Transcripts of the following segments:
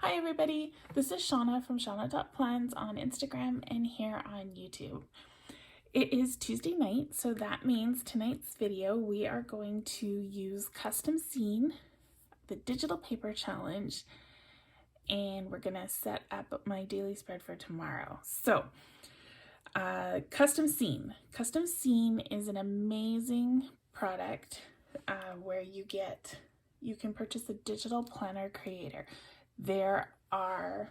Hi everybody, this is Shauna from Shauna.plans on Instagram and here on YouTube. It is Tuesday night, so that means tonight's video we are going to use Custom Scene, the digital paper challenge, and we're gonna set up my daily spread for tomorrow. So, Custom Scene. Custom Scene is an amazing product where you can purchase a digital planner creator. There are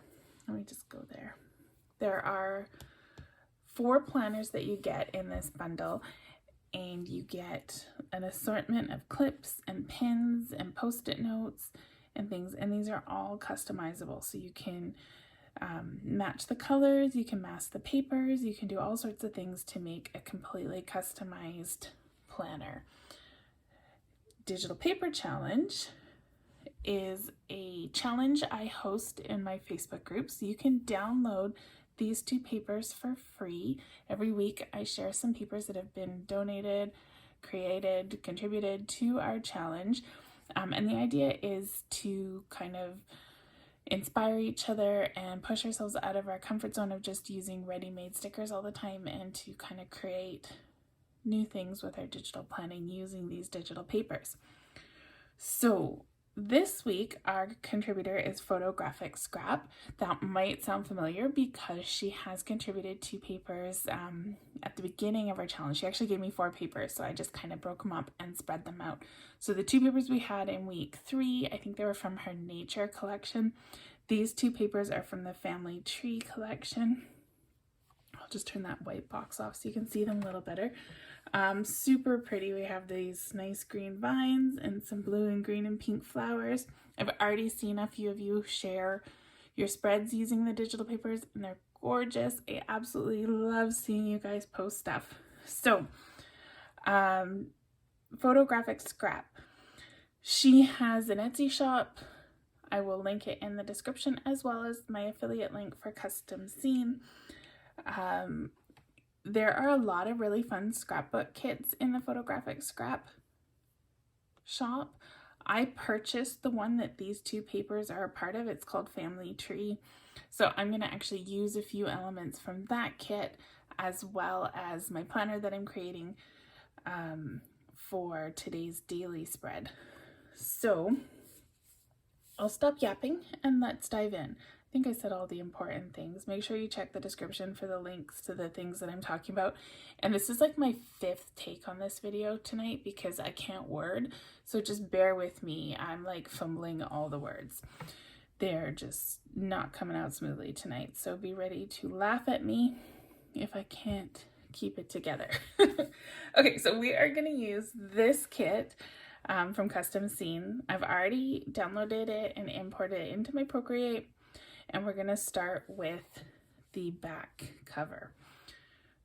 4 planners that you get in this bundle, and you get an assortment of clips and pins and post-it notes and things, and these are all customizable, so you can match the colors, you can mask the papers, you can do all sorts of things to make a completely customized planner. Digital Paper Challenge is a challenge I host in my Facebook group, so you can download these 2 papers for free. Every week I share some papers that have been donated, created, contributed to our challenge, and the idea is to kind of inspire each other and push ourselves out of our comfort zone of just using ready-made stickers all the time, and to kind of create new things with our digital planning using these digital papers. So this week, our contributor is Photographic Scrap. That might sound familiar because she has contributed 2 papers at the beginning of our challenge. She actually gave me 4 papers, so I just kind of broke them up and spread them out. So the 2 papers we had in week 3, I think they were from her nature collection. These 2 papers are from the family tree collection. I'll just turn that white box off so you can see them a little better. Super pretty. We have these nice green vines and some blue and green and pink flowers. I've already seen a few of you share your spreads using the digital papers, and they're gorgeous. I absolutely love seeing you guys post stuff. So, Photographic Scrap. She has an Etsy shop. I will link it in the description, as well as my affiliate link for Custom Scene. There are a lot of really fun scrapbook kits in the Photographic Scrap shop. I purchased the one that these 2 papers are a part of. It's called Family Tree. So I'm going to actually use a few elements from that kit, as well as my planner that I'm creating for today's daily spread. So I'll stop yapping and let's dive in. I think I said all the important things. Make sure you check the description for the links to the things that I'm talking about. And this is like my 5th take on this video tonight because I can't word. So just bear with me. I'm like fumbling all the words. They're just not coming out smoothly tonight. So be ready to laugh at me if I can't keep it together. Okay, so we are going to use this kit from Custom Scene. I've already downloaded it and imported it into my Procreate. And we're going to start with the back cover.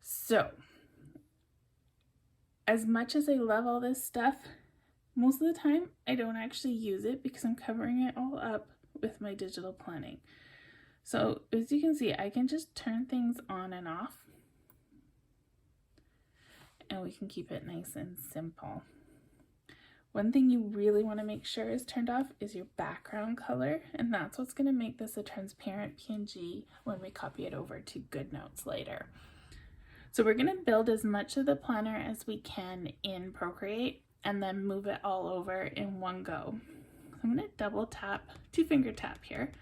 So, as much as I love all this stuff, most of the time I don't actually use it because I'm covering it all up with my digital planning. So, as you can see, I can just turn things on and off, and we can keep it nice and simple. One thing you really want to make sure is turned off is your background color, and that's what's going to make this a transparent PNG when we copy it over to GoodNotes later. So we're going to build as much of the planner as we can in Procreate and then move it all over in one go. So I'm going to double tap, 2-finger tap here,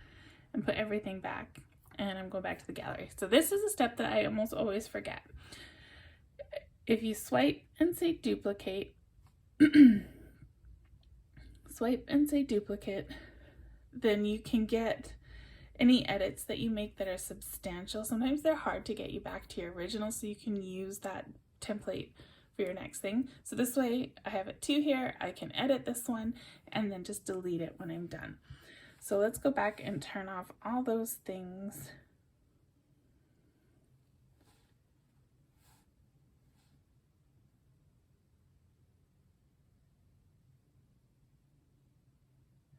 and put everything back, and I'm going back to the gallery. So this is a step that I almost always forget. If you swipe and say duplicate, then you can get any edits that you make that are substantial. Sometimes they're hard to get you back to your original, so you can use that template for your next thing. So this way, I have it 2 here, I can edit this one and then just delete it when I'm done. So let's go back and turn off all those things.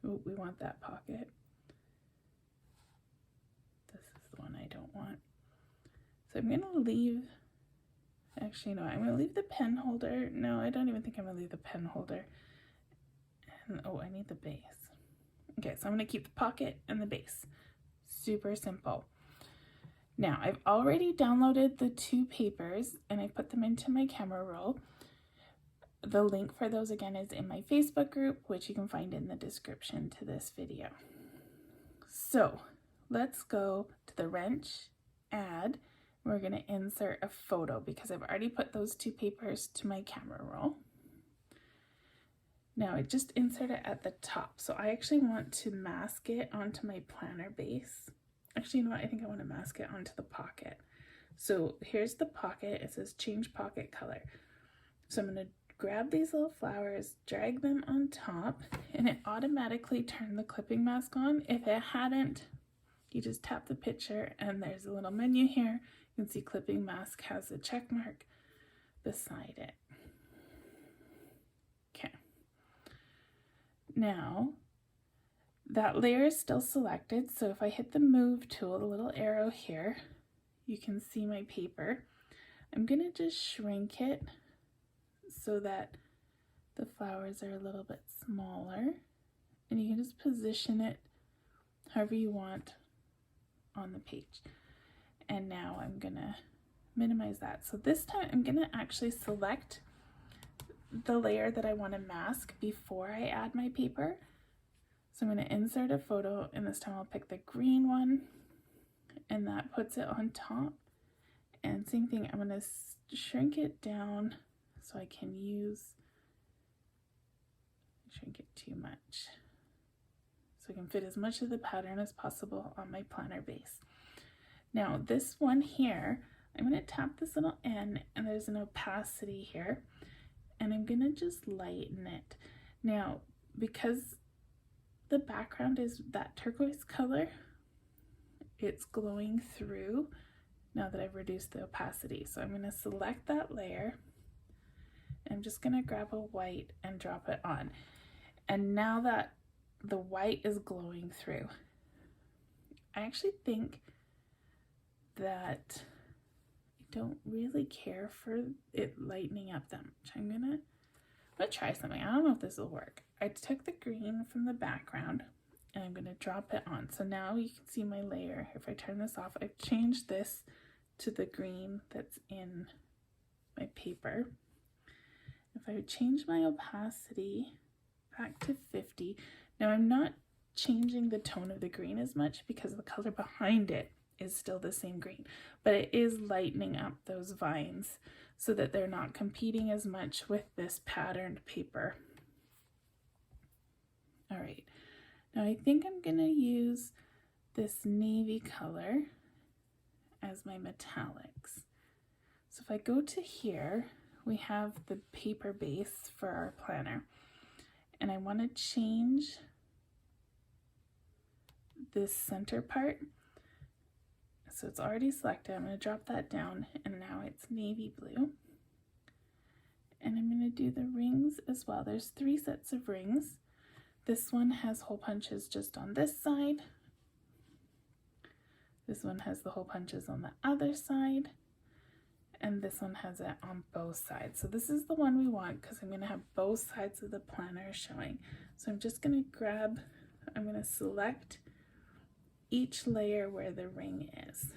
Oh, we want that pocket. This is the one I don't want. So I'm gonna leave, actually no, I'm gonna leave the pen holder. No, I don't even think I'm gonna leave the pen holder. And oh, I need the base. pocket. So I'm going to keep the pocket and the base. Super simple. Now I've already downloaded the 2 papers and I put them into my camera roll. The link for those again is in my Facebook group, which you can find in the description to this video. So let's go to the wrench, add. We're going to insert a photo because I've already put those 2 papers to my camera roll. Now I just insert it at the top. So I actually want to mask it onto my planner base. Actually, you know what? I think I want to mask it onto the pocket. So here's the pocket. It says change pocket color. So I'm going to grab these little flowers, drag them on top, and it automatically turned the clipping mask on. If it hadn't, you just tap the picture and there's a little menu here. You can see clipping mask has a check mark beside it. Okay. Now, that layer is still selected, so if I hit the move tool, the little arrow here, you can see my paper. I'm going to just shrink it so that the flowers are a little bit smaller, and you can just position it however you want on the page. And now I'm going to minimize that. So this time I'm going to actually select the layer that I want to mask before I add my paper. So I'm going to insert a photo, and this time I'll pick the green one, and that puts it on top. And same thing, I'm going to shrink it down so I can shrink it too much. So I can fit as much of the pattern as possible on my planner base. Now this one here, I'm going to tap this little N, and there's an opacity here, and I'm going to just lighten it. Now, because the background is that turquoise color, it's glowing through now that I've reduced the opacity. So I'm going to select that layer. I'm just going to grab a white and drop it on. And now that the white is glowing through, I actually think that I don't really care for it lightening up that much. I'm gonna try something. I don't know if this will work. I took the green from the background and I'm gonna drop it on. So now you can see my layer. If I turn this off, I've changed this to the green that's in my paper. If I would change my opacity back to 50, now I'm not changing the tone of the green as much because the color behind it is still the same green, but it is lightening up those vines so that they're not competing as much with this patterned paper. All right, now I think I'm gonna use this navy color as my metallics. So if I go to here, we have the paper base for our planner, and I want to change this center part. So it's already selected. I'm going to drop that down, and now it's navy blue. And I'm going to do the rings as well. There's 3 sets of rings. This one has hole punches just on this side. This one has the hole punches on the other side. And this one has it on both sides. So this is the one we want because I'm going to have both sides of the planner showing. So I'm just going to I'm going to select each layer where the ring is,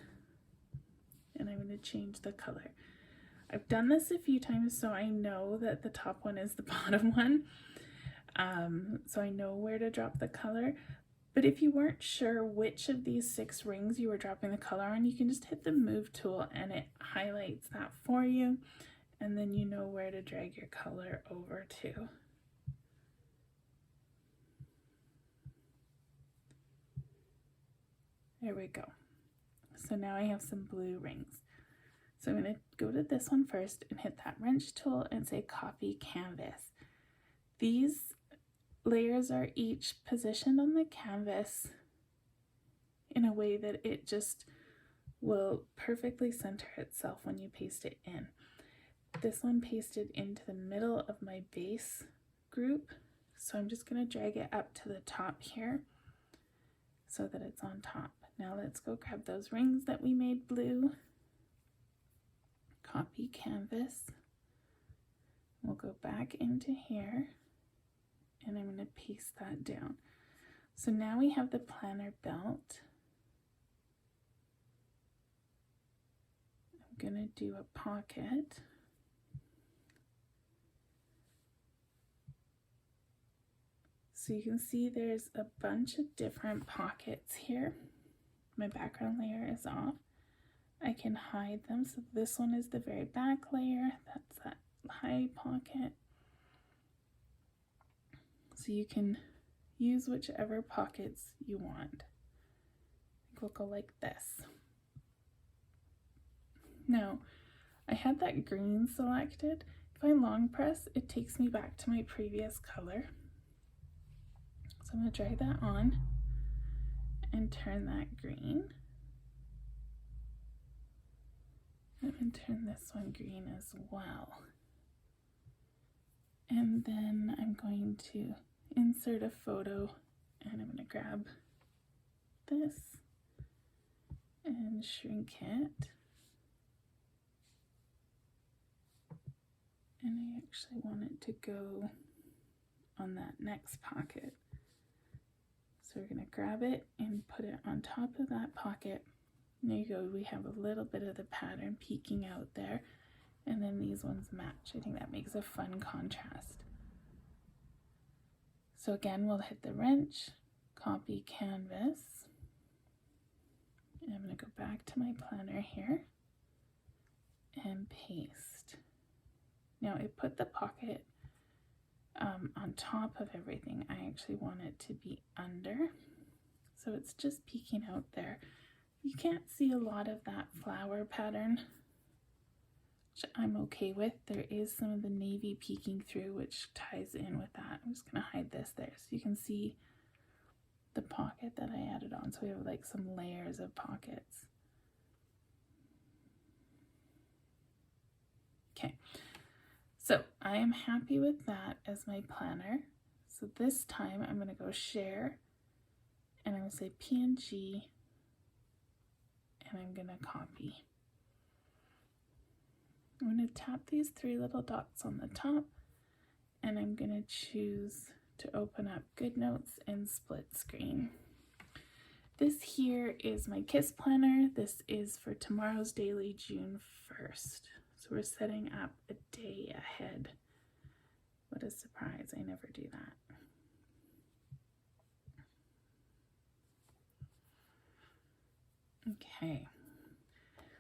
and I'm going to change the color. I've done this a few times, so I know that the top one is the bottom one, so I know where to drop the color. But if you weren't sure which of these 6 rings you were dropping the color on, you can just hit the move tool and it highlights that for you, and then you know where to drag your color over to. There we go. So now I have some blue rings. So I'm going to go to this one first and hit that wrench tool and say copy canvas. These layers are each positioned on the canvas in a way that it just will perfectly center itself when you paste it in. This one pasted into the middle of my base group, so I'm just going to drag it up to the top here so that it's on top. Now let's go grab those rings that we made blue, copy canvas, we'll go back into here, and I'm going to paste that down. So now we have the planner built. I'm gonna do a pocket. So you can see there's a bunch of different pockets here. My background layer is off. I can hide them. So this one is the very back layer. That's that high pocket. So you can use whichever pockets you want. I think we'll go like this. Now, I had that green selected. If I long press, it takes me back to my previous color. So I'm going to drag that on and turn that green. I'm going to turn this one green as well. And then I'm going to insert a photo, and I'm going to grab this and shrink it. And I actually want it to go on that next pocket. So we're going to grab it and put it on top of that pocket. There you go, we have a little bit of the pattern peeking out there, and then these ones match. I think that makes a fun contrast. So again, we'll hit the wrench, copy canvas, and I'm going to go back to my planner here and paste. Now I put the pocket on top of everything. I actually want it to be under, so it's just peeking out there. You can't see a lot of that flower pattern, which I'm okay with. There is some of the navy peeking through, which ties in with that. I'm just going to hide this there so you can see the pocket that I added on. So we have like some layers of pockets. Okay, so I am happy with that as my planner. So this time I'm going to go share, and I'm going to say PNG, and I'm going to copy. I'm going to tap these three little dots on the top, and I'm going to choose to open up GoodNotes and split screen. This here is my KISS planner. This is for tomorrow's daily, June 1st. So we're setting up a day ahead. What a surprise, I never do that. Okay,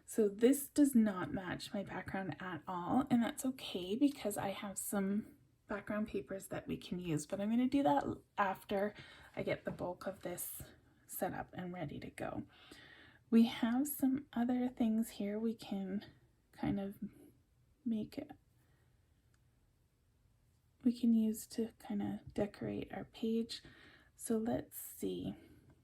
so this does not match my background at all, and that's okay because I have some background papers that we can use, but I'm going to do that after I get the bulk of this set up and ready to go. We have some other things here we can kind of make it, we can use to kind of decorate our page. So let's see.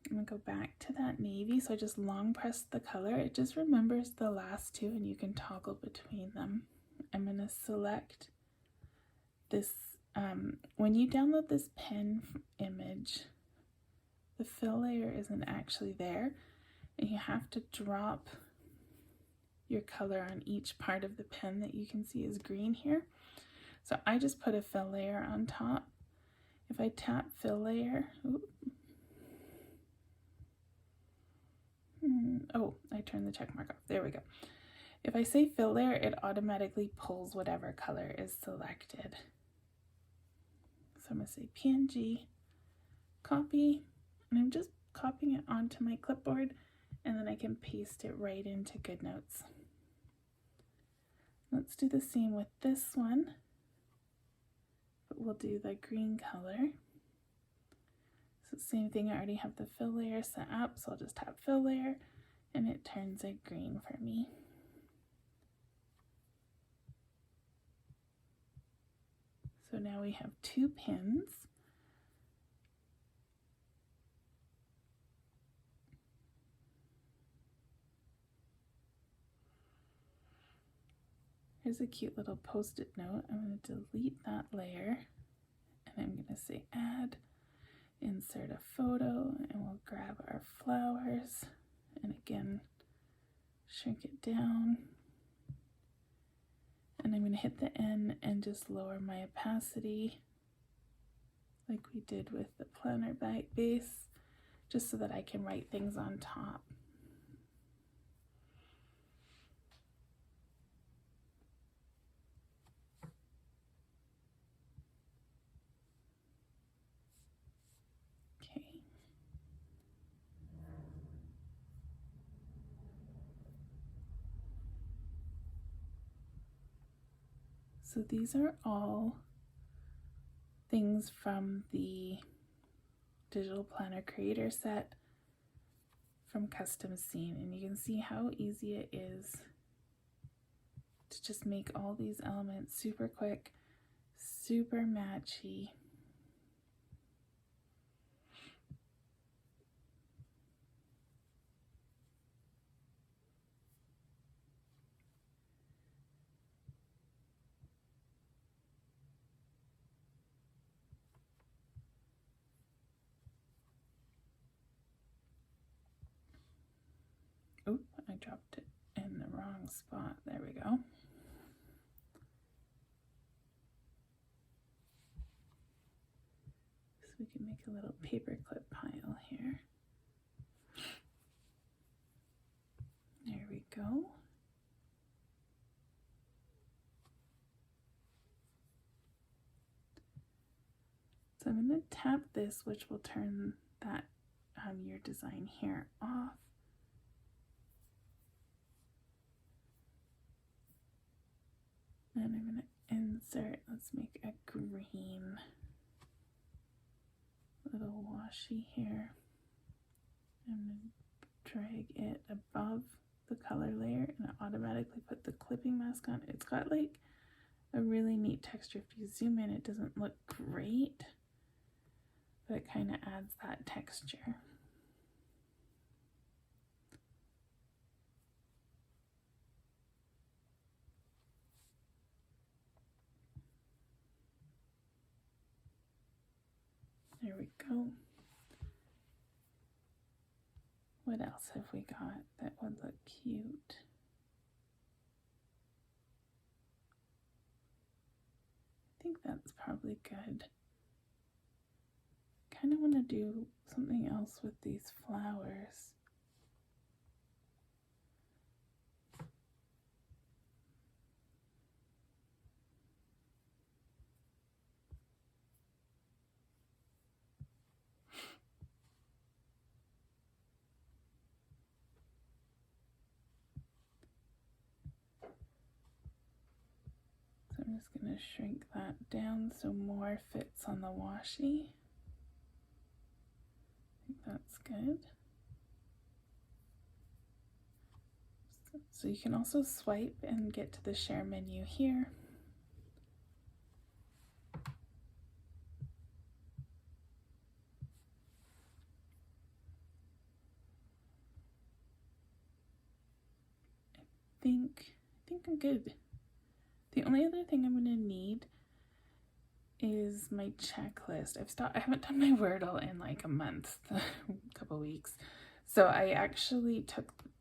I'm going to go back to that navy. So I just long press the color. It just remembers the last two, and you can toggle between them. I'm going to select this. When you download this pen image, the fill layer isn't actually there, and you have to drop your color on each part of the pen that you can see is green here. So I just put a fill layer on top. If I tap fill layer, oh, I turned the check mark off. There we go. If I say fill layer, it automatically pulls whatever color is selected. So I'm going to say PNG, copy, and I'm just copying it onto my clipboard, and then I can paste it right into GoodNotes. Let's do the same with this one, but we'll do the green color. So same thing, I already have the fill layer set up, so I'll just tap fill layer, and it turns it green for me. So now we have two pins. Here's a cute little post-it note. I'm going to delete that layer, and I'm going to say add, insert a photo, and we'll grab our flowers, and again shrink it down, and I'm going to hit the N and just lower my opacity like we did with the planner base, just so that I can write things on top. Okay. So these are all things from the Digital Planner Creator Set from Custom Scene, and you can see how easy it is to just make all these elements super quick, super matchy. Oop, I dropped it in the wrong spot. There we go. So we can make a little paperclip pile here. There we go. So I'm going to tap this, which will turn that your design here off. And I'm going to insert, let's make a green little washi here. I'm going to drag it above the color layer and it automatically put the clipping mask on. It's got like a really neat texture. If you zoom in, it doesn't look great, but it kind of adds that texture. There we go. What else have we got that would look cute? I think that's probably good. Kind of want to do something else with these flowers. So I'm just going to shrink that down so more fits on the washi. I think that's good. So you can also swipe and get to the share menu here. I think I'm good. The only other thing I'm going to need is my checklist. I haven't done my Wordle in like a month, a couple weeks. So I actually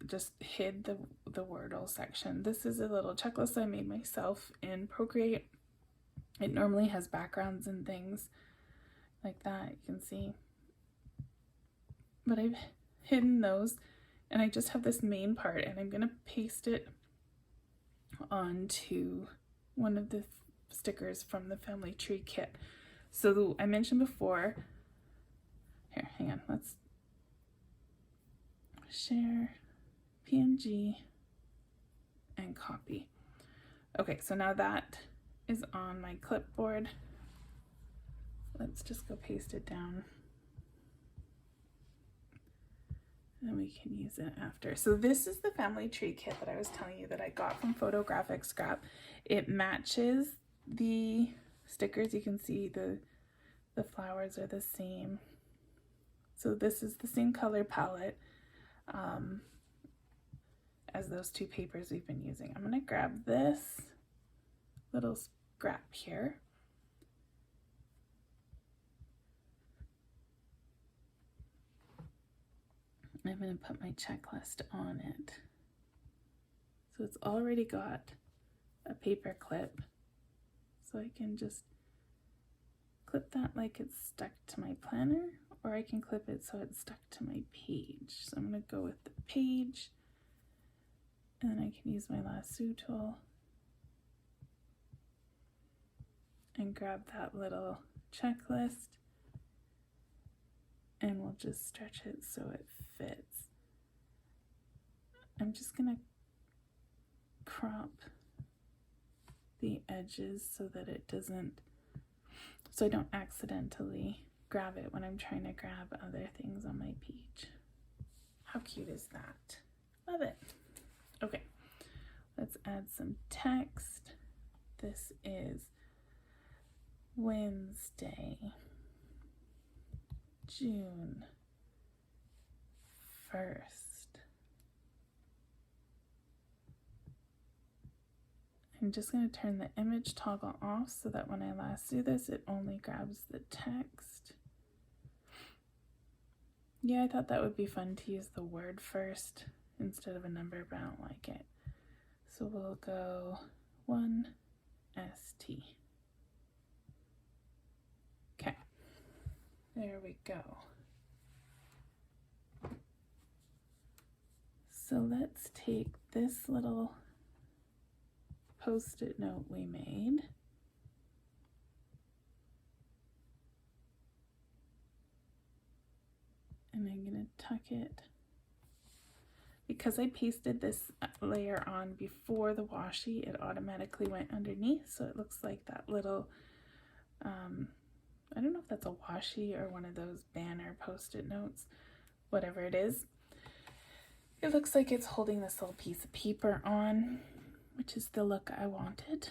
just hid the Wordle section. This is a little checklist I made myself in Procreate. It normally has backgrounds and things like that, you can see. But I've hidden those and I just have this main part and I'm gonna paste it onto one of the stickers from the family tree kit. So I mentioned before, here, hang on, let's share, PNG, and copy. Okay, so now that is on my clipboard. Let's just go paste it down. And we can use it after. So this is the family tree kit that I was telling you that I got from Photographic Scrap. It matches the stickers. You can see the flowers are the same. So this is the same color palette as those two papers we've been using. I'm going to grab this little scrap here. I'm going to put my checklist on it. So it's already got a paper clip, so I can just clip that like it's stuck to my planner, or I can clip it so it's stuck to my page. So I'm going to go with the page, and then I can use my lasso tool and grab that little checklist, and we'll just stretch it so it fits. I'm just going to crop the edges so that it doesn't, so I don't accidentally grab it when I'm trying to grab other things on my page. How cute is that? Love it. Okay, let's add some text. This is Wednesday, June 1st. I'm just going to turn the image toggle off so that when I lasso this, it only grabs the text. Yeah, I thought that would be fun to use the word first instead of a number, but I don't like it. So we'll go 1ST. Okay, there we go. So let's take this little Post-it note we made, and I'm going to tuck it, because I pasted this layer on before the washi, it automatically went underneath, so it looks like that little, I don't know if that's a washi or one of those banner Post-it notes, whatever it is. It looks like it's holding this little piece of paper on, which is the look I wanted.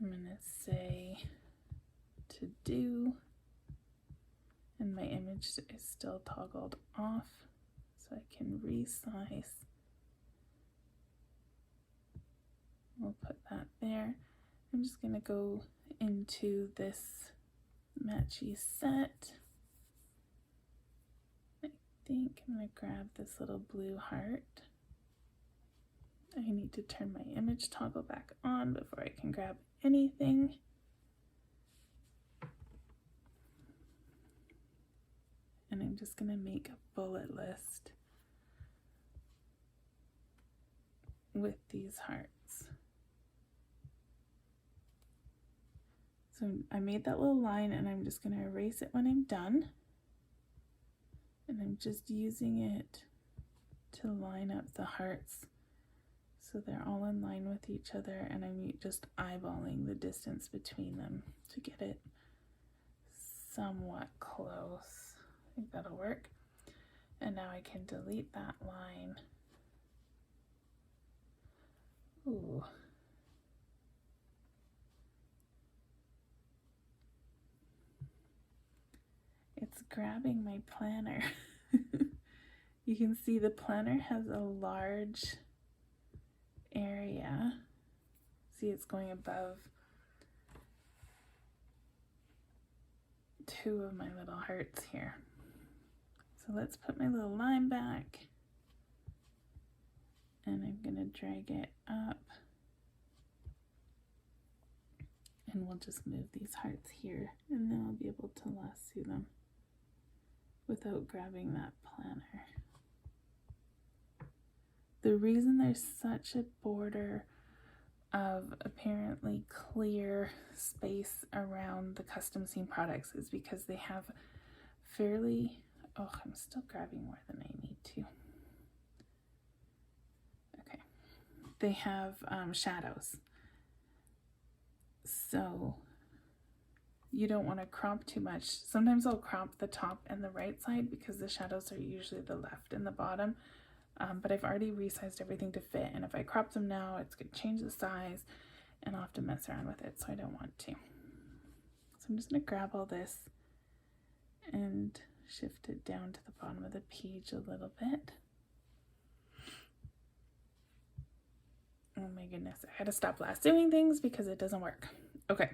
I'm gonna say to do, and my image is still toggled off, so I can resize. We'll put that there. I'm just gonna go into this matchy set. I think I'm gonna grab this little blue heart. I need to turn my image toggle back on before I can grab anything. And I'm just gonna make a bullet list with these hearts. So I made that little line, and I'm just gonna erase it when I'm done. And I'm just using it to line up the hearts so they're all in line with each other, and I'm just eyeballing the distance between them to get it somewhat close. I think that'll work. And now I can delete that line. Ooh. It's grabbing my planner. You can see the planner has a large area. See, it's going above two of my little hearts here. So let's put my little line back, and I'm gonna drag it up, and we'll just move these hearts here, and then I'll be able to lasso them without grabbing that planner. The reason there's such a border of apparently clear space around the custom seam products is because they have fairly, oh, I'm still grabbing more than I need to. Okay, they have shadows. So you don't want to crop too much. Sometimes I'll crop the top and the right side because the shadows are usually the left and the bottom. But I've already resized everything to fit, and if I crop them now, it's going to change the size, and I'll have to mess around with it, so I don't want to. So I'm just going to grab all this and shift it down to the bottom of the page a little bit. Oh my goodness, I had to stop lassoing things because it doesn't work. Okay.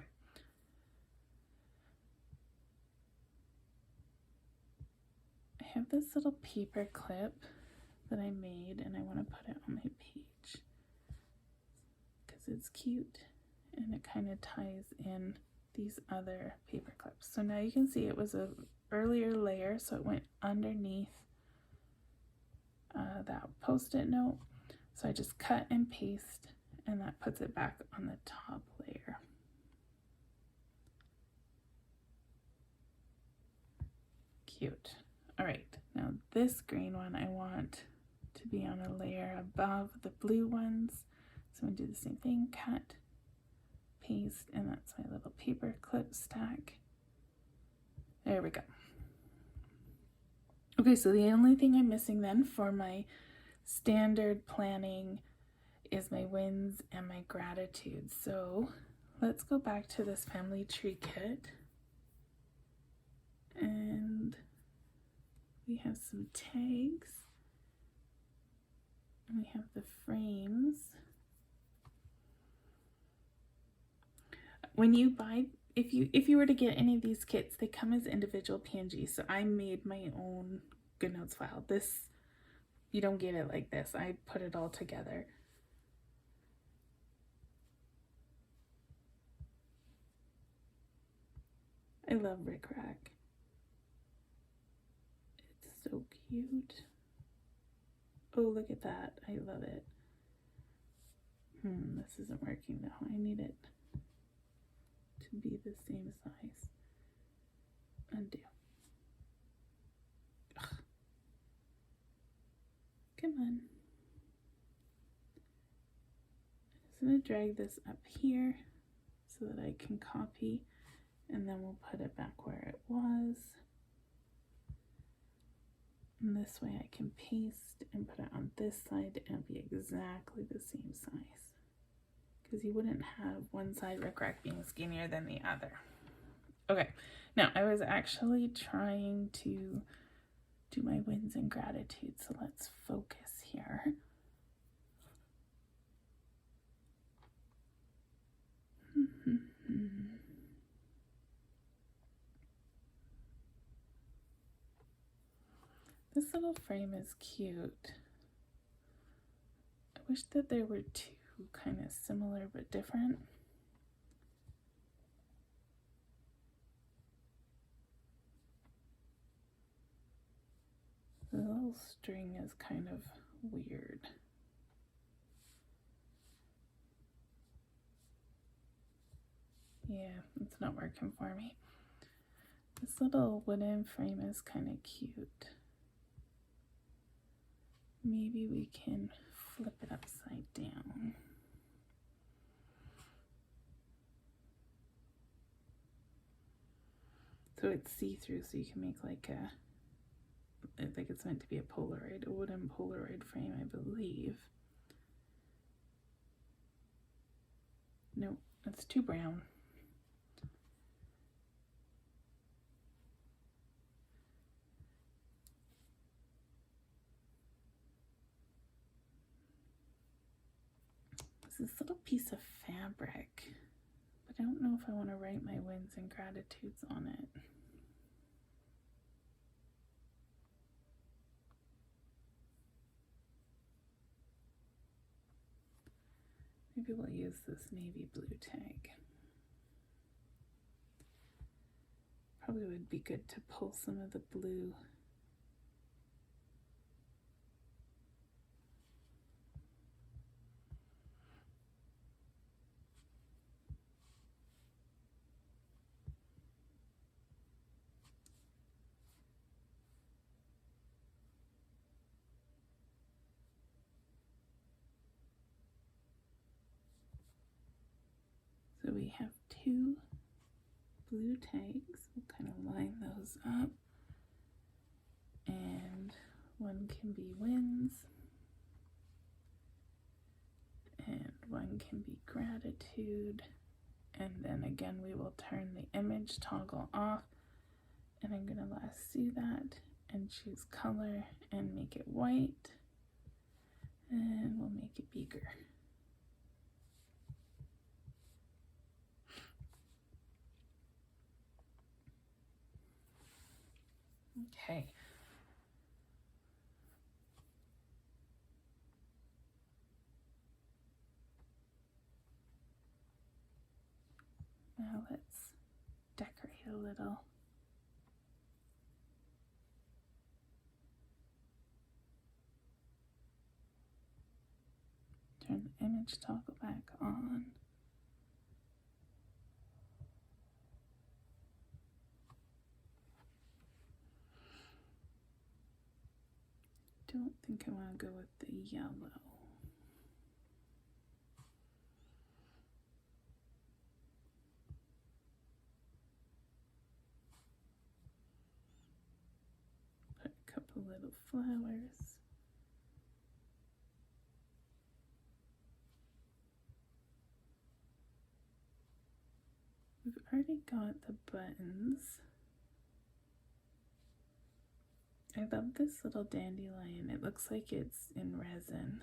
I have this little paper clip that I made, and I want to put it on my page. because it's cute and it kind of ties in these other paper clips. So now you can see it was a earlier layer, so it went underneath that post-it note. So I just cut and paste, and that puts it back on the top layer. Cute. All right, now this green one I want to be on a layer above the blue ones. So I'm gonna do the same thing, cut, paste, and that's my little paper clip stack. There we go. Okay, so the only thing I'm missing then for my standard planning is my wins and my gratitudes. So let's go back to this family tree kit, and we have some tags, and we have the frames. When you buy, if you were to get any of these kits, they come as individual PNGs. So I made my own GoodNotes file. This, you don't get it like this. I put it all together. I love Rick Rack. It's so cute. Oh, look at that. I love it. This isn't working now. I need it to be the same size. Undo. Ugh. Come on. I'm just going to drag this up here so that I can copy, and then we'll put it back where it was. And this way I can paste and put it on this side and it'll be exactly the same size. Because you wouldn't have one side Rick Rack being skinnier than the other. Okay, now I was actually trying to do my wins and gratitudes, so let's focus here. This little frame is cute. I wish that there were two kind of similar but different. The little string is kind of weird. Yeah, it's not working for me. This little wooden frame is kind of cute. Maybe we can flip it upside down. So it's see-through, so you can make like it's meant to be a Polaroid, a wooden Polaroid frame, I believe. Nope, that's too brown. This little piece of fabric, but I don't know if I want to write my wins and gratitudes on it. Maybe we'll use this navy blue tag. Probably would be good to pull some of the blue. So we have two blue tags. We'll kind of line those up. And one can be wins. And one can be gratitude. And then again, we will turn the image toggle off. And I'm going to lasso that and choose color and make it white. And we'll make it bigger. Okay. Now let's decorate a little. Turn the image toggle back on. Don't think I want to go with the yellow. Put a couple little flowers. We've already got the buttons. I love this little dandelion. It looks like it's in resin.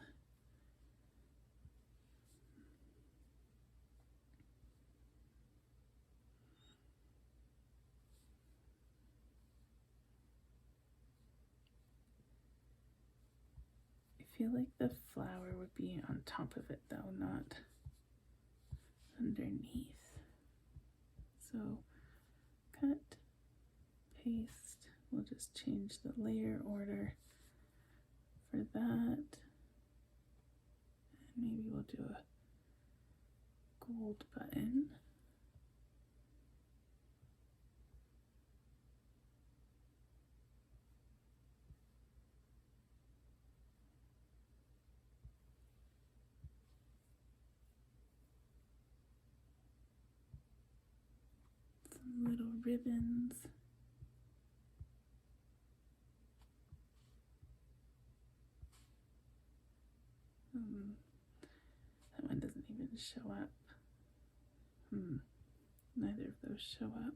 I feel like the flower would be on top of it though, not underneath. So cut, paste. We'll just change the layer order for that. And maybe we'll do a gold button. Some little ribbons. That one doesn't even show up. Neither of those show up.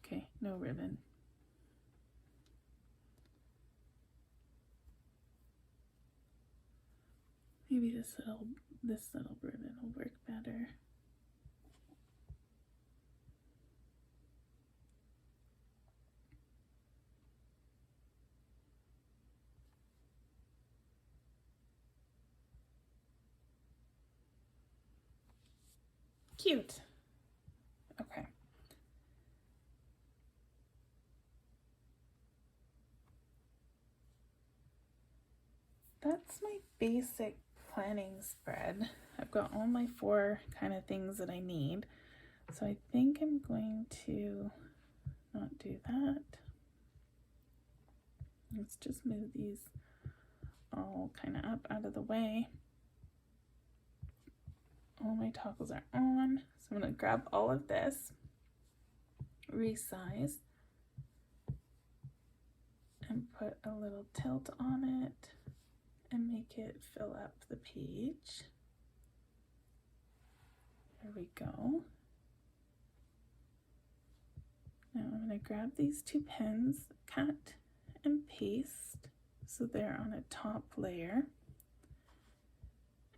Okay, no ribbon. Maybe this little ribbon will work better. Cute. Okay. That's my basic planning spread. I've got all my 4 kind of things that I need. So I think I'm going to not do that. Let's just move these all kind of up out of the way. All my toggles are on. So I'm going to grab all of this, resize, and put a little tilt on it and make it fill up the page. There we go. Now I'm going to grab these 2 pins, cut and paste so they're on a top layer.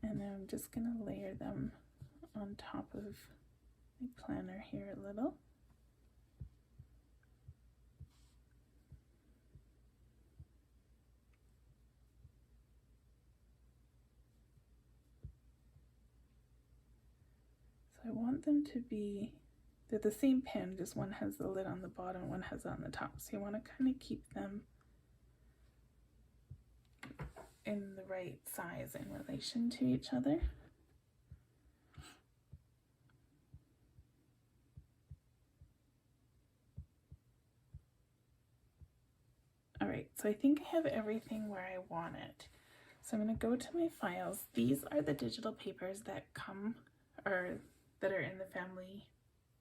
And then I'm just going to layer them on top of my planner here a little. So I want them to be, they're the same pin, just one has the lid on the bottom, one has it on the top. So you want to kind of keep them in the right size in relation to each other. All right, so I think I have everything where I want it. So I'm going to go to my files. These are the digital papers that come, or that are in the family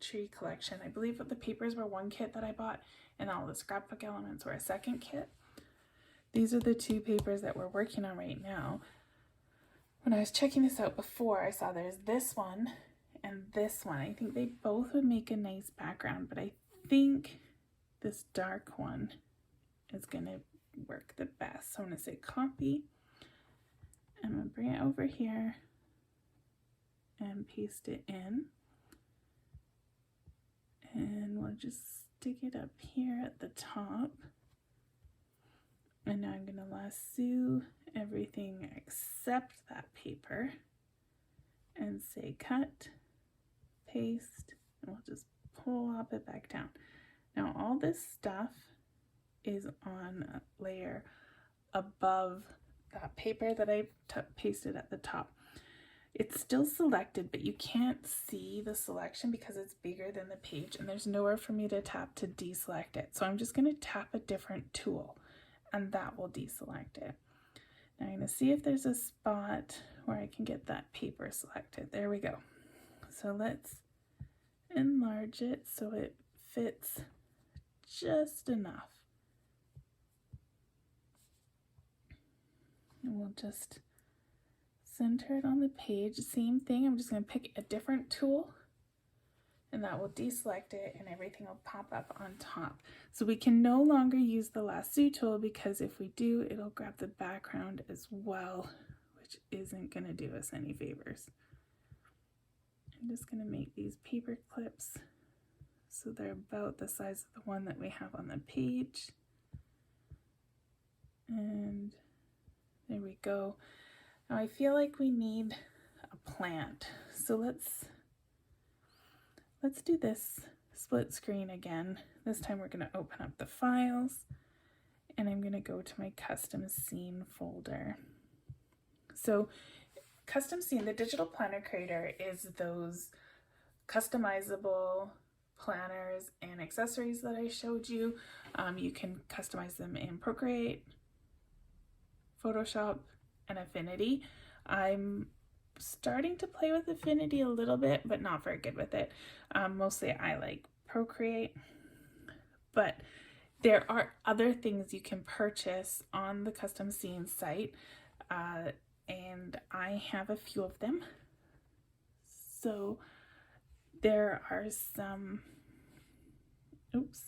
tree collection. I believe that the papers were one kit that I bought and all the scrapbook elements were a second kit. These are the 2 papers that we're working on right now. When I was checking this out before, I saw there's this one and this one. I think they both would make a nice background, but I think this dark one is gonna work the best. So I'm gonna say copy. I'm gonna bring it over here and paste it in. And we'll just stick it up here at the top. And now I'm gonna lasso everything except that paper and say cut, paste, and we'll just plop it back down. Now all this stuff is on a layer above that paper that I pasted at the top. It's still selected, but you can't see the selection because it's bigger than the page, and there's nowhere for me to tap to deselect it. So I'm just going to tap a different tool and that will deselect it. Now I'm going to see if there's a spot where I can get that paper selected. There we go. So let's enlarge it so it fits just enough. And we'll just center it on the page. Same thing, I'm just going to pick a different tool and that will deselect it and everything will pop up on top. So we can no longer use the lasso tool because if we do, it'll grab the background as well, which isn't going to do us any favors. I'm just going to make these paper clips so they're about the size of the one that we have on the page. And there we go. Now I feel like we need a plant. So let's do this split screen again. This time we're going to open up the files and I'm going to go to my custom scene folder. So custom scene, the digital planner creator, is those customizable planners and accessories that I showed you. You can customize them in Procreate, Photoshop, and Affinity. I'm starting to play with Affinity a little bit, but not very good with it. Mostly I like Procreate, but there are other things you can purchase on the custom scene site, and I have a few of them. So there are some, oops,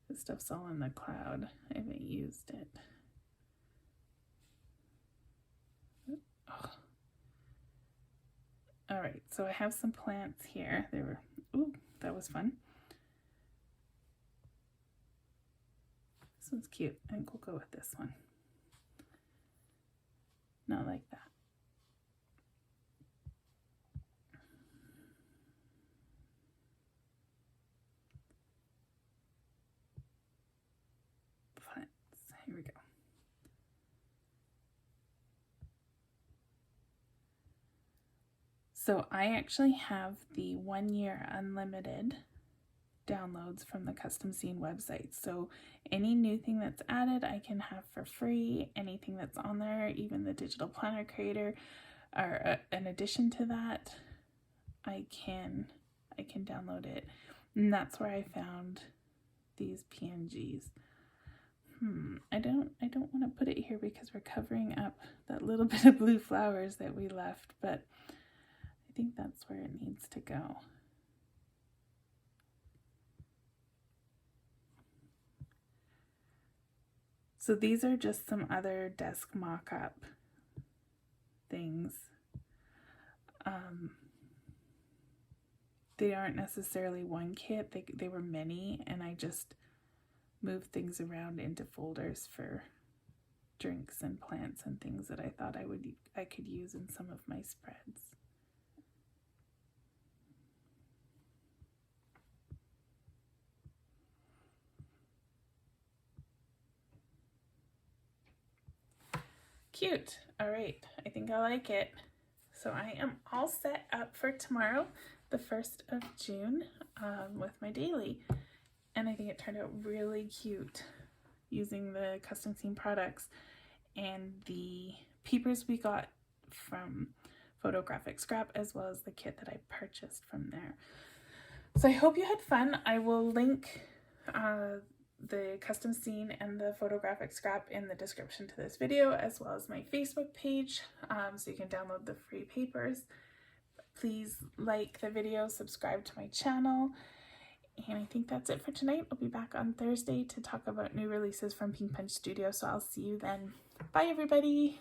this stuff's all in the cloud. I haven't used it. Oh. All right, so I have some plants here. They were, ooh, that was fun. This one's cute. I think we'll go with this one. Not like that. Plants, here we go. So I actually have the 1 year unlimited downloads from the Custom Scene website. So any new thing that's added, I can have for free. Anything that's on there, even the digital planner creator, or in addition to that, I can download it. And that's where I found these PNGs. I don't want to put it here because we're covering up that little bit of blue flowers that we left, but I think that's where it needs to go. So these are just some other desk mock-up things. They aren't necessarily one kit, they were many, and I just moved things around into folders for drinks and plants and things that I thought I could use in some of my spreads. Cute. All right, I think I like it. So I am all set up for tomorrow, the 1st of June, with my daily. And I think it turned out really cute using the Custom Scene products and the papers we got from Photographic Scrap, as well as the kit that I purchased from there. So I hope you had fun. I will link the Custom Scene and the Photographic Scrap in the description to this video, as well as my Facebook page, so you can download the free papers. Please like the video, subscribe to my channel, and I think that's it for tonight. I'll be back on Thursday to talk about new releases from Pink Punch Studio, so I'll see you then. Bye everybody!